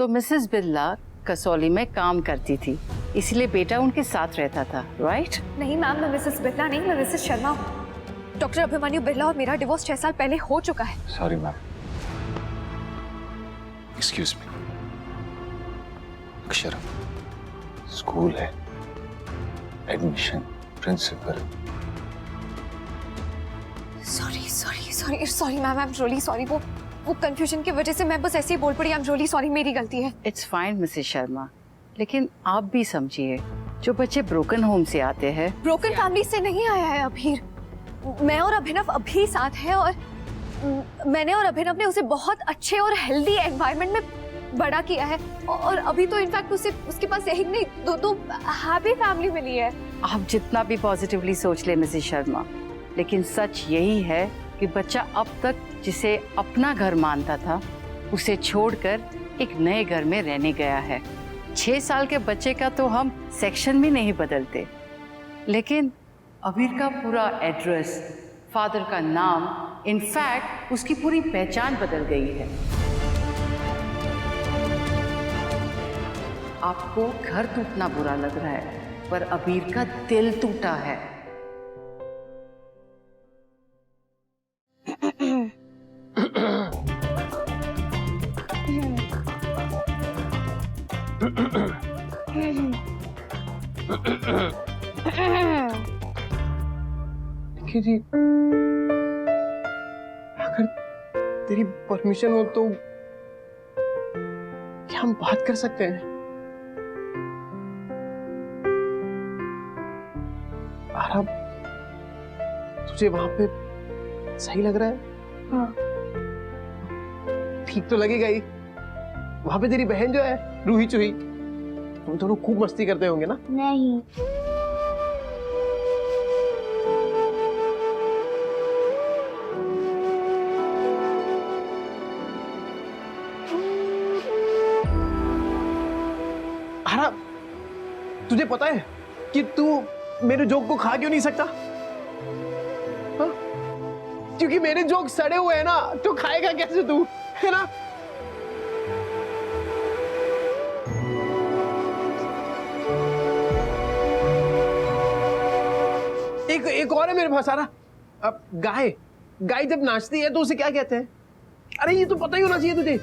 तो मिसेस बिरला कसौली में काम करती थी, इसलिए बेटा उनके साथ रहता था, राइट? नहीं मैम, मैं मिसेस बिरला नहीं, मैं मिसेस शर्मा हूँ। डॉक्टर अभिमन्यु बिरला और मेरा डिवोर्स 6 साल पहले हो चुका है। Sorry ma'am, excuse me. Akshara, school है, admission, principal. Sorry ma'am, I am really sorry. वो कंफ्यूजन की वजह से मैं बस ऐसे ही बोल पड़ी। आई एम रियली सॉरी, मेरी गलती है। इट्स फाइन मिसेस शर्मा, लेकिन आप भी समझिए, जो बच्चे ब्रोकन होम से आते हैं। ब्रोकन फैमिली से नहीं आया है अभीर। मैं और अभिनव अभी साथ हैं और मैंने और अभिनव ने उसे बहुत अच्छे और हेल्दी एनवायरनमेंट में बड़ा किया है और अभी तो इनफैक्ट उसके पास एक नहीं दो हैप्पी फैमिली मिली है। आप जितना भी पॉजिटिवली सोच ले मिसेस शर्मा, लेकिन सच यही है कि बच्चा अब तक जिसे अपना घर मानता था, उसे छोड़कर एक नए घर में रहने गया है। 6 साल के बच्चे का तो हम सेक्शन भी नहीं बदलते, लेकिन अबीर का पूरा एड्रेस, फादर का नाम, इनफैक्ट उसकी पूरी पहचान बदल गई है। आपको घर टूटना बुरा लग रहा है, पर अबीर का दिल टूटा है। निकी जी, अगर तेरी परमिशन हो तो क्या हम बात कर सकते हैं? आराम, तुझे वहां पे सही लग रहा है? हाँ। ठीक तो लगेगा ही। वहां पे तेरी बहन जो है रूही चूही, तुम दोनों खूब मस्ती करते होंगे ना? नहीं। आरा, तुझे पता है कि तू मेरे जोक को खा क्यों नहीं सकता? हाँ? क्योंकि मेरे जोक सड़े हुए हैं ना, तो खाएगा कैसे तू, है ना? एक और है मेरे पास सारा। अब गाय जब नाचती है तो उसे क्या कहते हैं? अरे ये तो पता ही होना चाहिए तुझे।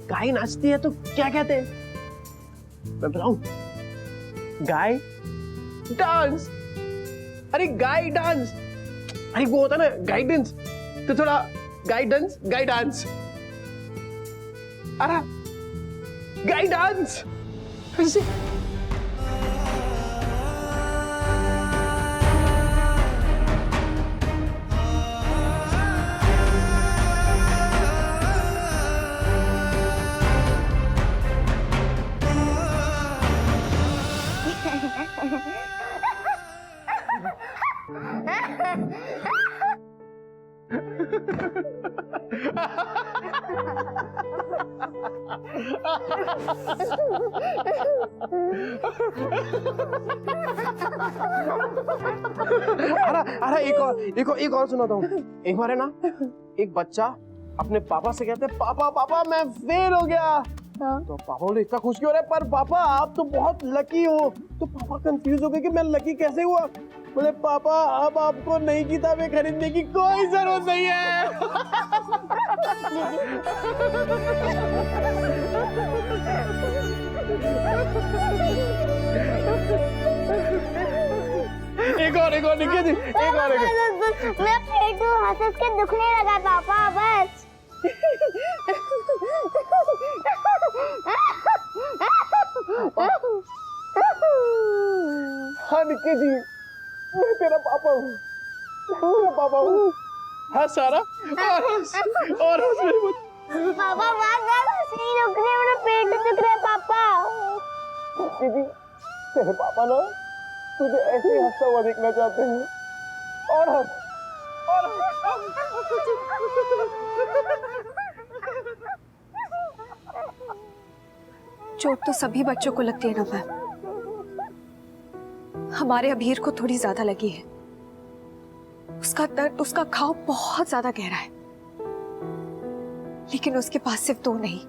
गाय नाचती है तो क्या कहते हैं? मैं बताऊं? गाय डांस। अरे गाय डांस, अरे वो होता है ना गाइडेंस, तो थोड़ा गाइडेंस गाय डांस। अरे गाय डांस। अरे एक और सुनाता हूँ। एक बार है ना, एक बच्चा अपने पापा से कहते, पापा पापा मैं फेल हो गया। हाँ। तो पापा बोले इतना खुश क्यों हो रहे? पर पापा आप तो बहुत लकी हो। तो पापा कंफ्यूज हो गए कि मैं लकी कैसे हुआ? बोले पापा अब आपको नई किताबें खरीदने की कोई जरूरत नहीं है। एक और निकी जी, एक और मैं पेट हंस के दुखने लगा पापा, बस। हाँ निकी जी, मैं तेरा पापा हूँ, मेरा पापा हूँ। हाँ सारा, और हंस मेरे बच्चे। पापा बस नहीं रुक रहे, मेरा पेट दुख रहा है पापा। निकी जी, तेरे पापा ना तुझे ऐसे ही हंसता हुआ देखना चाहते हैं। और हंस, और चोट तो सभी बच्चों को लगती है ना मैम, हमारे अभीर को थोड़ी ज्यादा लगी है। उसका दर्द, उसका घाव बहुत ज्यादा गहरा है, लेकिन उसके पास सिर्फ 2 नहीं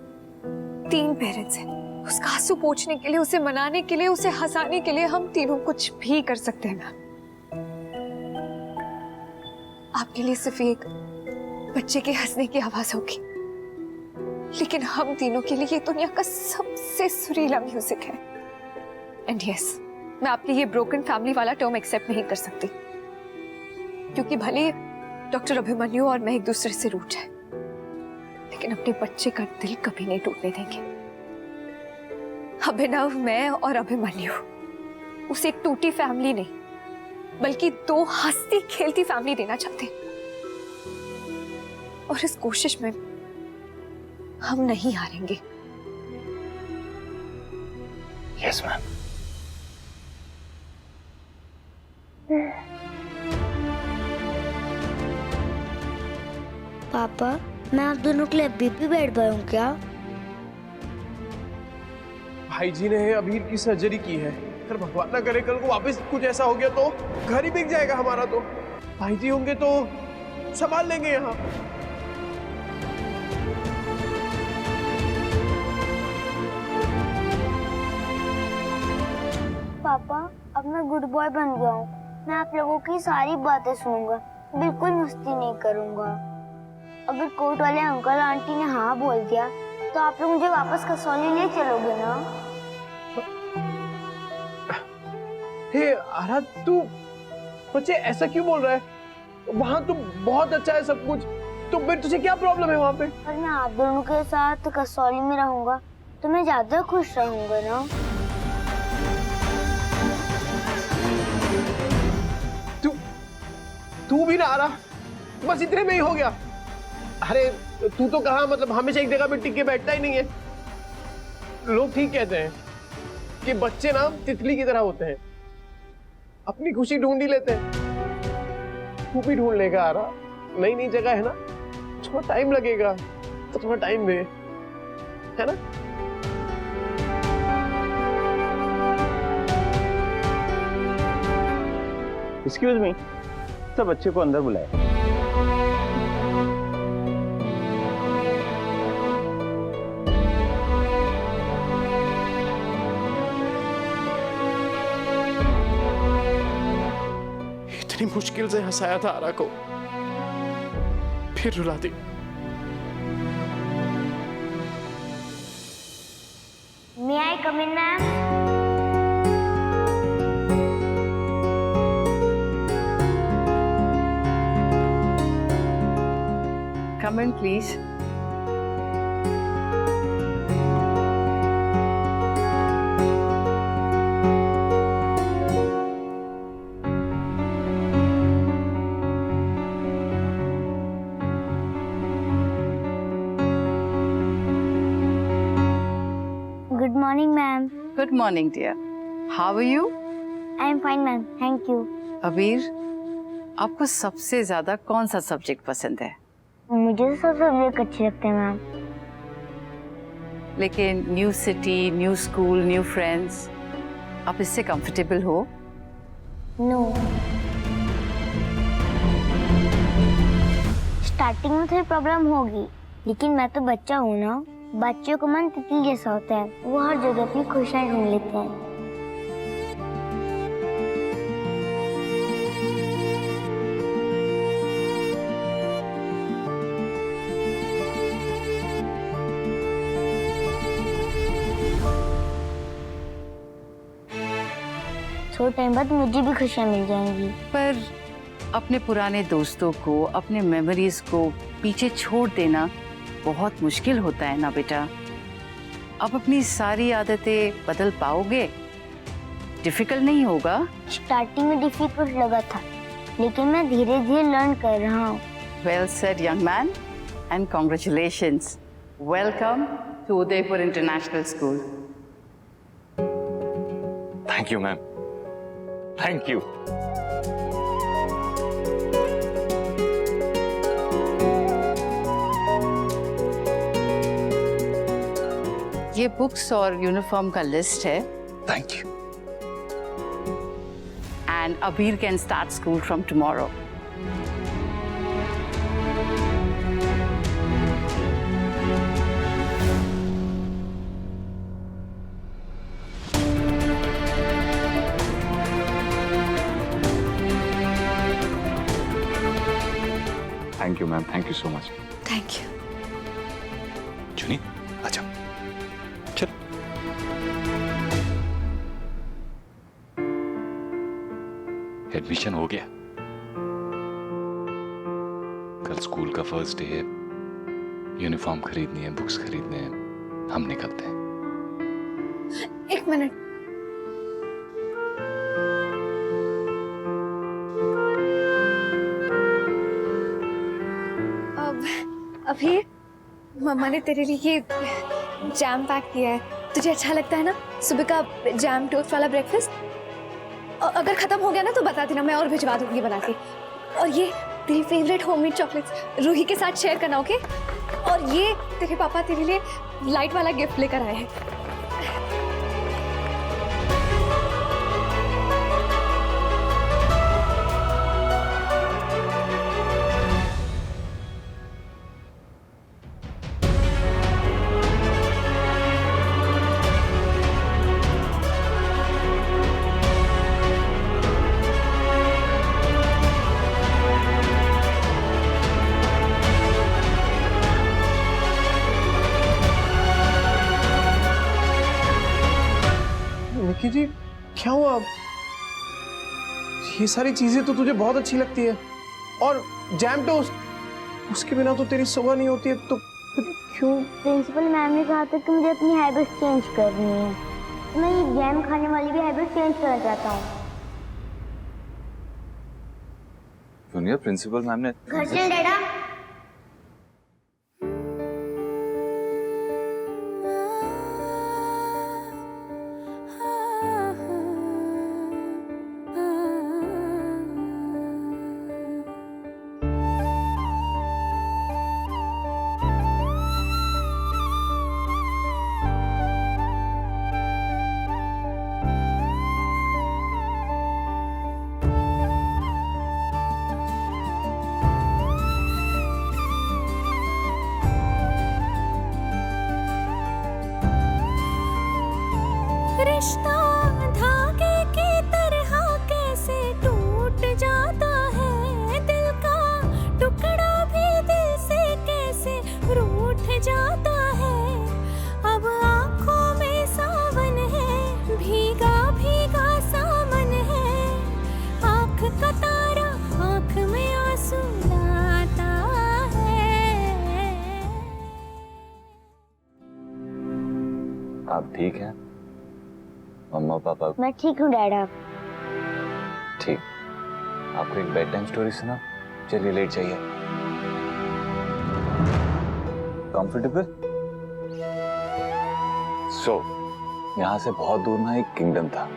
3 पेरेंट्स हैं। उसका आंसू पोंछने के लिए, उसे मनाने के लिए, उसे हंसाने के लिए हम तीनों कुछ भी कर सकते हैं मैम। आपके लिए सिर्फ एक बच्चे के हंसने की आवाज होगी, लेकिन हम तीनों के लिए ये दुनिया का सबसे सुरीला म्यूजिक है। एंड यस, मैं आपके ये ब्रोकन फैमिली वाला टर्म एक्सेप्ट नहीं कर सकती, क्योंकि भले डॉक्टर अभिमन्यु और मैं एक दूसरे से रूठ है, लेकिन अपने बच्चे का दिल कभी नहीं टूटने देंगे। अभिनव, मैं और अभिमन्यु उसे एक टूटी फैमिली नहीं, बल्कि 2 हंसती खेलती फैमिली देना चाहते हैं, और इस कोशिश में हम नहीं हारेंगे। Yes ma'am. पापा, मैं आप दोनों के लिए अभी भी बैठ गया हूँ क्या? भाई जी ने अबीर की सर्जरी की है। अगर भगवान ना करे कल को वापस कुछ ऐसा हो गया तो घर ही बिक जाएगा हमारा। तो भाई जी होंगे तो संभाल लेंगे यहाँ। पापा, अब मैं गुड बॉय बन गया हूँ। मैं आप लोगों की सारी बातें सुनूंगा, बिल्कुल मस्ती नहीं करूंगा। अगर कोर्ट वाले अंकल आंटी ने हाँ बोल दिया तो आप लोग मुझे वापस कसौली ले चलोगे ना? हे आरा, तू बच्चे ऐसा क्यों बोल रहा है? वहाँ तो बहुत अच्छा है सब कुछ, तो फिर तुझे क्या प्रॉब्लम है वहाँ पे? और मैं आप दोनों के साथ कसौली में रहूंगा तो मैं ज्यादा खुश रहूंगा ना। तू भी ना आ रहा, बस इतने में ही हो गया। अरे तू तो कहा, मतलब हमेशा एक जगह पे टिक के बैठता ही नहीं है। लोग ठीक कहते हैं कि बच्चे ना तितली की तरह होते हैं, अपनी खुशी ढूंढ ही लेते हैं। तू भी ढूंढ लेगा आ रहा, नई नई जगह है ना, थोड़ा टाइम लगेगा, तो थोड़ा टाइम दे, है ना? एक्सक्यूज मी, सब बच्चे को अंदर बुलाए। इतनी मुश्किल से हंसाया था आरा को, फिर रुला दी। May I come in, ma'am? Come in, please. Good morning, ma'am. Good morning, dear. How are you? I am fine, ma'am. Thank you. अबीर, आपको सबसे ज्यादा कौन सा सब्जेक्ट पसंद है? मुझे तो सब सब्जेक्ट अच्छे लगते हैं, मैम। लेकिन new city, new school, new friends, आप इससे कंफर्टेबल हो? नो। स्टार्टिंग में थोड़ी प्रॉब्लम होगी, लेकिन मैं तो बच्चा हूँ ना। बच्चों का मन तितली जैसा होता है, वो हर जगह अपनी खुशियाँ ढूंढ लेते हैं। थोड़े टाइम बाद मुझे भी खुशियाँ मिल जाएंगी। पर अपने पुराने दोस्तों को, अपने मेमोरीज को पीछे छोड़ देना बहुत मुश्किल होता है ना बेटा। अब अपनी सारी आदतें बदल पाओगे? डिफिकल्ट नहीं होगा? स्टार्टिंग में डिफिकल्ट लगा था, लेकिन मैं धीरे धीरे लर्न कर रहा हूँ। Well said, young man, and congratulations. Welcome to Udaipur International School. Thank you ma'am, thank you. ये बुक्स और यूनिफॉर्म का लिस्ट है। Thank you. And Abir can start school from tomorrow. Thank you ma'am, thank you so much. Thank you. जुनी अच्छा चल। Admission हो गया, कल स्कूल का फर्स्ट डे है, यूनिफॉर्म खरीदनी है, बुक्स खरीदने हैं, हम निकलते हैं। एक मिनट, अभी मम्मा ने तेरे लिए ये जैम पैक किया है, तुझे अच्छा लगता है ना? सुबह का जैम टोस्ट वाला ब्रेकफास्ट। अगर खत्म हो गया ना तो बता देना, मैं और भिजवा दूंगी बना के। और ये तेरी फेवरेट होममेड चॉकलेट्स रूही के साथ शेयर करना, ओके? और ये तेरे पापा तेरे लिए लाइट वाला गिफ्ट लेकर आए हैं। निकी जी क्या हुआ? ये सारी चीजें तो तुझे बहुत अच्छी लगती है, और जैम टोस्ट, उसके बिना तो तेरी सुबह नहीं होती है, तो फिर क्यों? प्रिंसिपल मैम ने कहा था कि मुझे अपनी हैबिट चेंज करनी है, तो मैं ये जैम खाने वाली भी हैबिट चेंज करना चाहता हूँ। जूनियर, प्रिंसिपल मैम ने घर चल डैडा। रिश्ता धागे की तरह कैसे टूट जाता है, दिल का टुकड़ा भी दिल से कैसे रूठ जाता है। अब आंखों में सावन है, भीगा भीगा सामन है, आंख का तारा आंख में आंसू लाता है। आप ठीक हैं? मम्मा पापा? मैं ठीक हूँ डैडा। ठीक। आपको एक बेड टाइम स्टोरी सुना? चलिए लेट जाइए। कंफर्टेबल? यहाँ से बहुत दूर ना एक किंगडम था,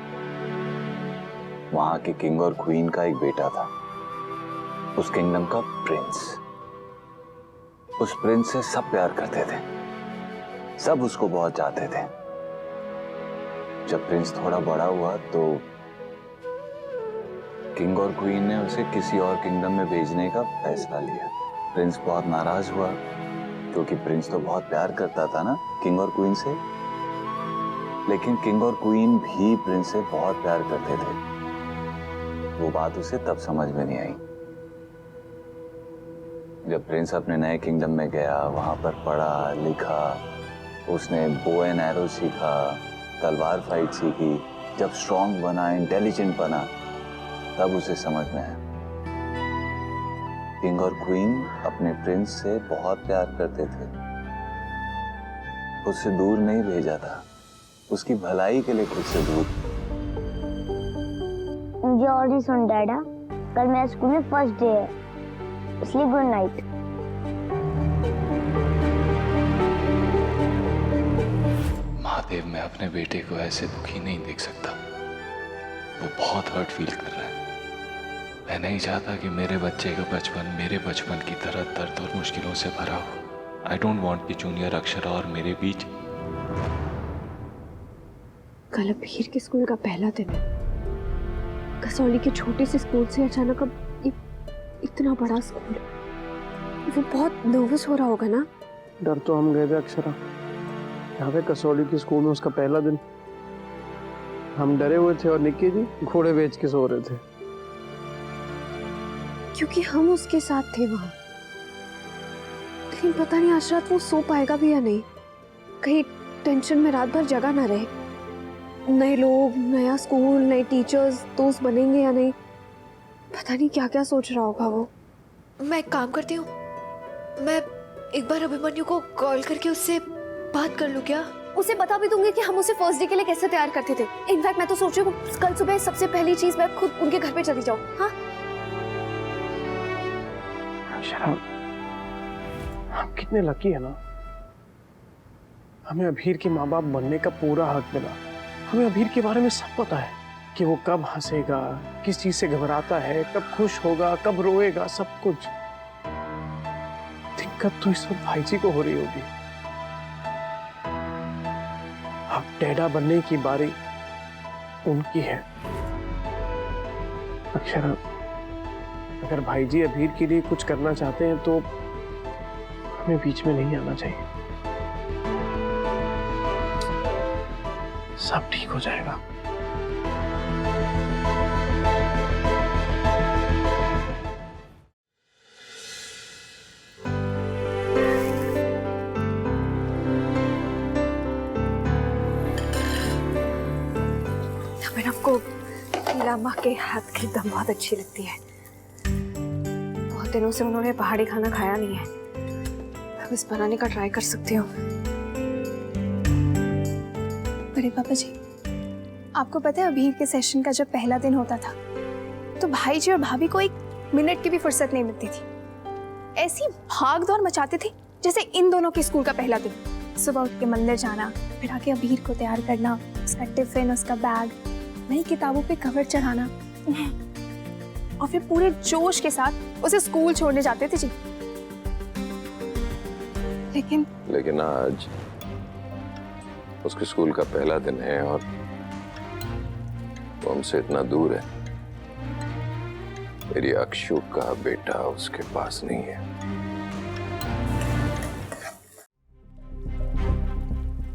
वहां के किंग और क्वीन का एक बेटा था, उस किंगडम का प्रिंस। उस प्रिंस से सब प्यार करते थे, सब उसको बहुत चाहते थे। जब प्रिंस थोड़ा बड़ा हुआ तो किंग और क्वीन ने उसे किसी और किंगडम में भेजने का फैसला लिया। प्रिंस बहुत नाराज हुआ, क्योंकि प्रिंस तो बहुत प्यार करता था ना किंग और क्वीन से। लेकिन किंग और क्वीन भी प्रिंस से बहुत प्यार करते थे। वो बात उसे तब समझ में नहीं आई। जब प्रिंस अपने नए किंगडम में गया, वहां पर पढ़ा लिखा, उसने बो एंड एरो सीखा, तलवार फाइट सीखी। जब स्ट्रॉन्ग बना, इंटेलिजेंट बना, तब उसे समझ में आया किंग और क्वीन अपने प्रिंस से बहुत प्यार करते थे, उससे दूर नहीं भेजा था, उसकी भलाई के लिए खुद से दूर। मुझे और ही सुन डैडा, कल मेरे स्कूल में फर्स्ट डे है, इसलिए गुड नाइट। महादेव, मैं अपने बेटे को ऐसे दुखी नहीं देख सकता। वो बहुत हर्ट फील कर रहा है। मैं नहीं चाहता कि मेरे बच्चे का बचपन मेरे बचपन की तरह दर्द और मुश्किलों से भरा हो। आई डोंट वांट कि जूनियर अक्षरा और मेरे बीच। कल अभीर के स्कूल का पहला दिन है। कसौली के छोटे से स्कूल से अचानक अब इतना बड़ा स्कूल। वो बहुत नर्वस हो रहा होगा ना? डर तो हम गए थे अक्षरा, यहाँ पे कसौली के स्कूल में उसका पहला दिन। हम डरे हुए थे और निक्की जी घोड़े बेच के सो रहे थे। क्योंकि हम उसके साथ थे वहां। लेकिन पता नहीं आज रात वो सो पाएगा भी या नहीं। कहीं टेंशन में रात भर जगा ना रहे। नए लोग, नया स्कूल, नए टीचर्स, दोस्त बनेंगे या नहीं, पता नहीं क्या क्या सोच रहा होगा वो। मैं एक काम करती हूँ, मैं एक बार अभिमन्यु को कॉल करके उससे बात कर लूँ क्या? उसे बता भी दूंगी कि हम उसे फर्स्ट डे के लिए कैसे तैयार करते थे। इनफैक्ट मैं तो सोच रही हूँ कल सुबह सबसे पहली चीज मैं खुद उनके घर पे चली जाऊँ। हाँ शराब, हम कितने लकी है ना, हमें अभीर के माँ बाप बनने का पूरा हक मिला। हमें अभीर के बारे में सब पता है कि वो कब हंसेगा, किस चीज से घबराता है, कब खुश होगा, कब रोएगा, सब कुछ। दिक्कत तो इस वक्त भाई जी को हो रही होगी। अब डैडा बनने की बारी उनकी है। अक्षरा, अगर भाई जी अभीर के लिए कुछ करना चाहते हैं तो हमें बीच में नहीं आना चाहिए। सब ठीक हो जाएगा। आपको लीला माँ के हाथ की दम बहुत अच्छी लगती है। बहुत दिनों से उन्होंने पहाड़ी खाना खाया नहीं है। अब इस बनाने का ट्राई कर सकती हूँ। बड़े पापा जी, आपको पता है अभीर के सेशन का जब पहला दिन होता था तो भाई जी और भाभी को एक मिनट की भी फुर्सत नहीं मिलती थी। ऐसी भाग दौड़ मचाते थे जैसे इन दोनों के स्कूल का पहला दिन। सुबह उठ के मंदिर जाना, फिर आके अभीर को तैयार करना, उसका टिफिन, उसका बैग, नई किताबों पे कवर चढ़ाना और फिर पूरे जोश के साथ उसे स्कूल छोड़ने जाते थे जी। लेकिन आज उसके स्कूल का पहला दिन है और वो हमसे इतना दूर है। मेरी अक्षु का बेटा उसके पास नहीं है।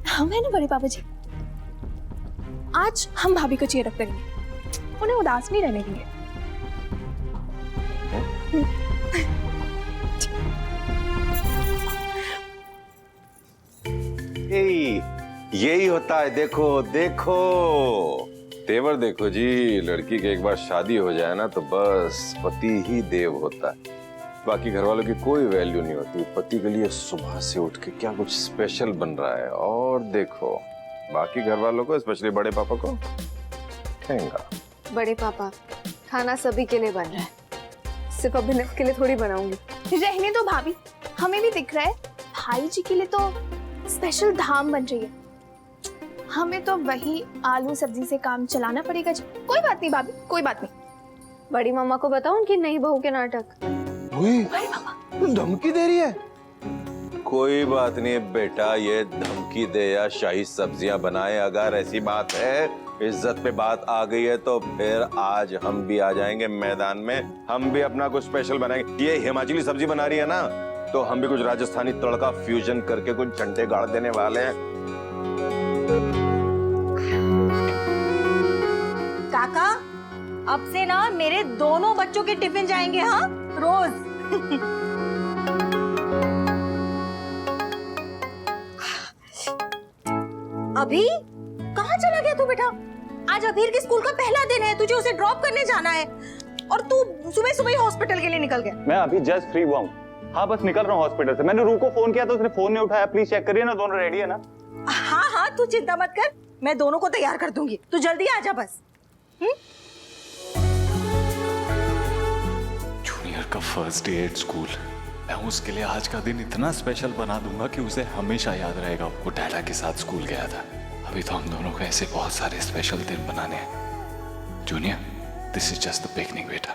हम है ना बड़े पापा जी, आज हम भाभी को चीयर अप करेंगे, उन्हें उदास नहीं रहने देंगे। यही होता है। देखो देखो तेवर देखो जी, लड़की की एक बार शादी हो जाए ना तो बस पति ही देव होता है। बाकी घर वालों की कोई वैल्यू नहीं होती। पति के लिए सुबह से उठ के क्या कुछ स्पेशल बन रहा है, और देखो बाकी घर वालों को, स्पेशली बड़े पापा को ठेंगा। बड़े पापा, खाना सभी के लिए बन रहा है, सिर्फ अभिनव के लिए थोड़ी बनाऊंगी। रहने दो भाभी, हमें भी दिख रहा है भाई जी के लिए तो स्पेशल धाम बन रही है। हमें तो वही आलू सब्जी से काम चलाना पड़ेगा जी। कोई बात नहीं भाभी, कोई बात नहीं। बड़ी मामा को बताओ उनकी नई बहू के नाटक। धमकी दे रही है। कोई बात नहीं बेटा, ये धमकी दे या शाही सब्जियां बनाए, अगर ऐसी बात है, इज्जत पे बात आ गई है तो फिर आज हम भी आ जाएंगे मैदान में। हम भी अपना कुछ स्पेशल बनाएंगे। ये हिमाचली सब्जी बना रही है ना, तो हम भी कुछ राजस्थानी तड़का फ्यूजन करके कुछ झंडे गाड़ देने वाले हैं। काका, अब से ना मेरे दोनों बच्चों के टिफिन जाएंगे, हाँ, रोज। अभी कहाँ चला गया तू बेटा? आज अभीर के स्कूल का पहला दिन है, तुझे उसे ड्रॉप करने जाना है और तू सुबह सुबह ही हॉस्पिटल के लिए निकल गया। मैं अभी जस्ट फ्री हुआ हूँ। हाँ, बस निकल रहा हूँ हॉस्पिटल से। मैंने रू को फोन किया तो उसने फोन नहीं उठाया। प्लीज चेक करिए ना, दोनों रेडी है ना? हाँ हाँ, तू चिंता मत कर, मैं दोनों को तैयार कर दूंगी। तू जल्दी आ जा बस। जूनियर का फर्स्ट डे एट स्कूल, मैं उसके लिए आज का दिन इतना स्पेशल बना दूंगा कि उसे हमेशा याद रहेगा वो डैडा के साथ स्कूल गया था। अभी तो हम दोनों को ऐसे बहुत सारे स्पेशल दिन बनाने हैं। Junior, this is just the beginning बेटा।